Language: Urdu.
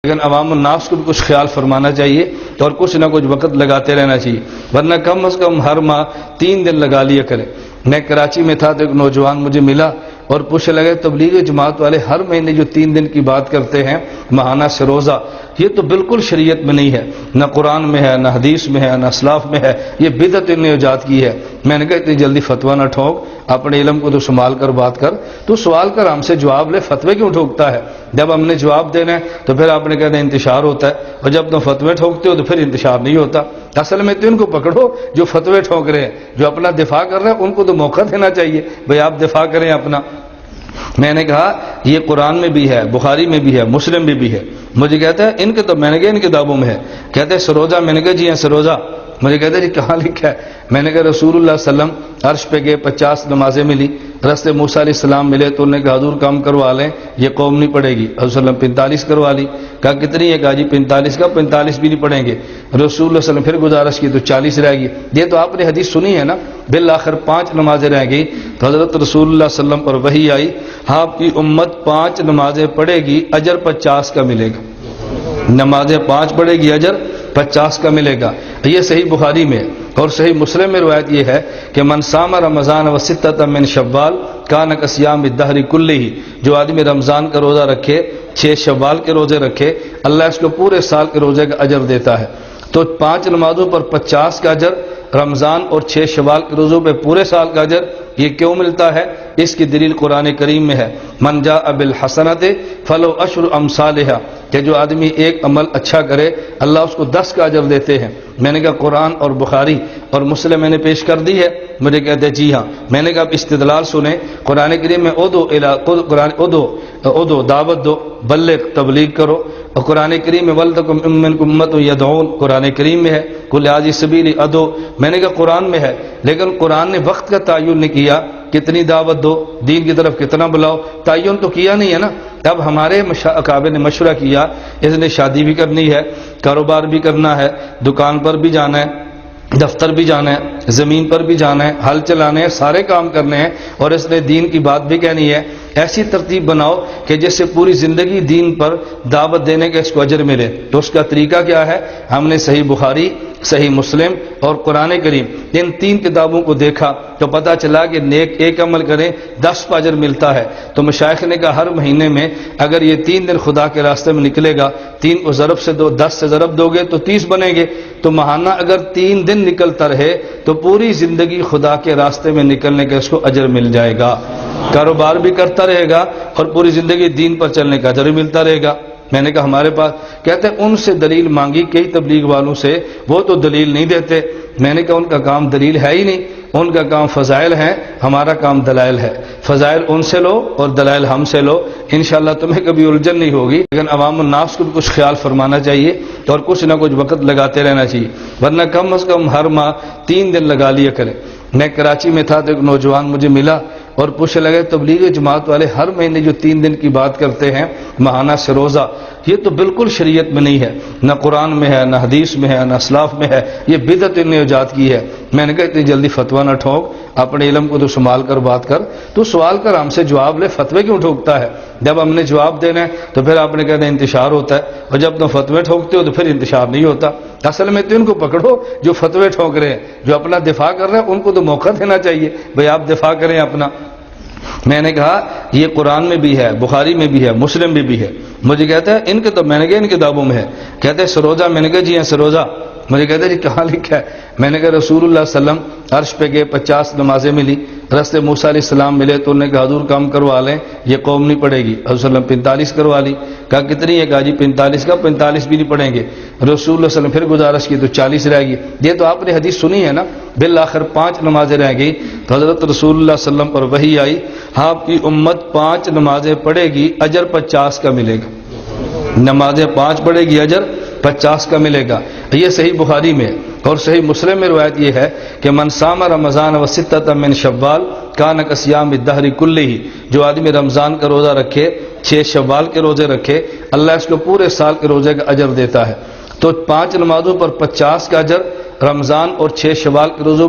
لیکن عوام الناس کو بھی کچھ خیال فرمانا چاہیے اور کچھ نہ کچھ وقت لگاتے رہنا چاہیے، ورنہ کم از کم ہر ماہ 3 دن لگا لیا کریں۔ میں کراچی میں تھا تو ایک نوجوان مجھے ملا اور پوچھنے لگے تبلیغ جماعت والے ہر مہینے جو 3 دن کی بات کرتے ہیں ماہانہ سے روزہ، یہ تو بالکل شریعت میں نہیں ہے، نہ قرآن میں ہے، نہ حدیث میں ہے، نہ اسلاف میں ہے، یہ بدعت نے ایجاد کی ہے۔ میں نے کہا اتنی جلدی فتویٰ نہ ٹھوک، اپنے علم کو تو سنبھال کر بات کر، تو سوال کر ہم سے جواب لے، فتوے کیوں ٹھوکتا ہے؟ جب ہم نے جواب دینا ہے تو پھر آپ نے کہنا انتشار ہوتا ہے، اور جب تم فتوے ٹھوکتے ہو تو پھر انتشار نہیں ہوتا۔ اصل میں تو ان کو پکڑو جو فتوے ٹھوک رہے ہیں، جو اپنا دفاع کر رہے ہیں ان کو تو موقع دینا چاہیے، بھئی آپ دفاع کریں اپنا۔ میں نے کہا یہ قرآن میں بھی ہے، بخاری میں بھی ہے، مسلم میں بھی ہے۔ مجھے کہتا ہے ان کے تو، میں نے کہا ان کتابوں میں ہے، کہتے ہیں سروزہ، میں نے کہا جی ہاں سروزہ۔ مجھے کہتے ہیں جی کہاں لکھا ہے؟ میں نے کہا رسول اللہ صلی اللہ علیہ وسلم عرش پہ گئے، 50 نمازیں ملی، رستے موسیٰ علیہ السلام ملے تو انہوں نے کہا حضور کام کروا لیں، یہ قوم نہیں پڑھے گی۔ حضور صلی اللہ علیہ وسلم 45 کروا لی، کہا کتنی ہے؟ کہا جی 45 کا 45 بھی نہیں پڑھیں گے۔ رسول اللہ صلی اللہ علیہ وسلم پھر گزارش کی تو 40 رہ گئی۔ یہ تو آپ نے حدیث سنی ہے نا، بالآخر 5 نمازیں رہ گئی تو حضرت رسول اللہ صلی اللہ علیہ وسلم پر وحی آئی، آپ کی امت 5 نمازیں پڑھے گی، اجر 50 کا ملے گا۔ نمازیں 5 پڑھے گی، اجر 50 کا ملے گا۔ یہ صحیح بخاری میں اور صحیح مسلم میں روایت یہ ہے کہ من صام رمضان و ستۃ من شوال کان کصیام الدہر کلہ، جو آدمی رمضان کا روزہ رکھے، 6 شوال کے روزے رکھے، اللہ اس کو پورے سال کے روزے کا اجر دیتا ہے۔ تو 5 نمازوں پر 50 کا اجر، رمضان اور 6 شوال کے روزوں پہ پورے سال کا اجر، یہ کیوں ملتا ہے؟ اس کی دلیل قرآن کریم میں ہے، من جاء بالحسنۃ فلو عشر امثالھا، کہ جو آدمی ایک عمل اچھا کرے اللہ اس کو 10 کا اجر دیتے ہیں۔ میں نے کہا قرآن اور بخاری اور مسلم میں نے پیش کر دی ہے؟ مجھے کہتے ہیں جی ہاں۔ میں نے کہا اب استدلال سنیں، قرآن کریم میں ادو دعوت دو، بلغ تبلیغ کرو، اور قرآن کریم میں ولتکم منکم امۃ یدعون، قرآن کریم میں ہے، قل ھذہ سبیلی ادعو۔ میں نے کہا قرآن میں ہے، لیکن قرآن نے وقت کا تعین نہیں کیا، کتنی دعوت دو، دین کی طرف کتنا بلاؤ، تعین تو کیا نہیں ہے نا۔ اب ہمارے اکابر نے مشورہ کیا، اس نے شادی بھی کرنی ہے، کاروبار بھی کرنا ہے، دکان پر بھی جانا ہے، دفتر بھی جانا ہے، زمین پر بھی جانا ہے، ہل چلانے ہیں، سارے کام کرنے ہیں، اور اس نے دین کی بات بھی کہنی ہے۔ ایسی ترتیب بناؤ کہ جس سے پوری زندگی دین پر دعوت دینے کا اس کو اجر ملے۔ تو اس کا طریقہ کیا ہے؟ ہم نے صحیح بخاری، صحیح مسلم اور قرآن کریم ان 3 کتابوں کو دیکھا تو پتہ چلا کہ نیک ایک عمل کریں 10 کا اجر ملتا ہے۔ تو مشائخ نے کہا ہر مہینے میں اگر یہ 3 دن خدا کے راستے میں نکلے گا، 3 کو ضرب سے دو، 10 سے ضرب دو گے تو 30 بنیں گے، تو ماہانہ اگر 3 دن نکلتا رہے تو پوری زندگی خدا کے راستے میں نکلنے کا اس کو اجر مل جائے گا، کاروبار بھی کرتا رہے گا اور پوری زندگی دین پر چلنے کا اجر ملتا رہے گا۔ میں نے کہا ہمارے پاس، کہتے ہیں ان سے دلیل مانگی کئی تبلیغ والوں سے، وہ تو دلیل نہیں دیتے۔ میں نے کہا ان کا کام دلیل ہے ہی نہیں، ان کا کام فضائل ہیں، ہمارا کام دلائل ہے۔ فضائل ان سے لو اور دلائل ہم سے لو، انشاءاللہ تمہیں کبھی الجھن نہیں ہوگی۔ لیکن عوام الناس کو بھی کچھ خیال فرمانا چاہیے اور کچھ نہ کچھ وقت لگاتے رہنا چاہیے، ورنہ کم از کم ہر ماہ 3 دن لگا لیا کریں۔ میں کراچی میں تھا تو ایک نوجوان مجھے ملا اور پوچھنے لگے تبلیغ جماعت والے ہر مہینے جو 3 دن کی بات کرتے ہیں ماہانہ سے روزہ، یہ تو بالکل شریعت میں نہیں ہے، نہ قرآن میں ہے، نہ حدیث میں ہے، نہ اسلاف میں ہے، یہ بدعت نے ایجاد کی ہے۔ میں نے کہا اتنی جلدی فتویٰ نہ ٹھوک، اپنے علم کو تو سنبھال کر بات کر، تو سوال کر ہم سے جواب لے، فتوے کیوں ٹھوکتا ہے؟ جب ہم نے جواب دینا ہے تو پھر آپ نے کہنا انتشار ہوتا ہے، اور جب تم فتوے ٹھوکتے ہو تو پھر انتشار نہیں ہوتا۔ اصل میں تو ان کو پکڑو جو فتوے ٹھوک رہے ہیں، جو اپنا دفاع کر رہے ہیں ان کو تو موقع دینا چاہیے، بھئی آپ دفاع کریں اپنا۔ میں نے کہا یہ قرآن میں بھی ہے، بخاری میں بھی ہے، مسلم میں بھی ہے۔ مجھے کہتا ہے ان کے تو، میں نے کہا ان کتابوں میں ہے، کہتے ہیں سروزہ، میں نے کہا جی ہاں سروزہ۔ مجھے کہتے ہیں جی کہاں لکھا ہے؟ میں نے کہا رسول اللہ صلی اللہ علیہ وسلم عرش پہ گئے، 50 نمازیں ملی، رستے موسیٰ علیہ السلام ملے تو انہوں نے کہا حضور کام کروا لیں، یہ قوم نہیں پڑھے گی۔ حضور صلی اللہ علیہ وسلم 45 کروا لی، کہا کتنی ہے؟ کہا جی 45 کا 45 بھی نہیں پڑھیں گے۔ رسول اللہ صلی اللہ علیہ وسلم پھر گزارش کی تو 40 رہ گئی۔ یہ تو آپ نے حدیث سنی ہے نا، بالآخر 5 نمازیں رہ گئی تو حضرت رسول اللہ صلی اللہ علیہ وسلم پر وحی آئی، آپ کی امت 5 نمازیں پڑھے گی، اجر 50 کا ملے گا۔ نمازیں 5 پڑھے گی، اجر 50 کا ملے گا۔ یہ صحیح بخاری میں اور صحیح مسلم میں روایت یہ ہے کہ من صام رمضان و ستۃ من شوال کان کصیام الدہر کلہ، جو آدمی رمضان کا روزہ رکھے، 6 شوال کے روزے رکھے، اللہ اس کو پورے سال کے روزے کا اجر دیتا ہے۔ تو 5 نمازوں پر 50 کا اجر، رمضان اور 6 شوال کے روزوں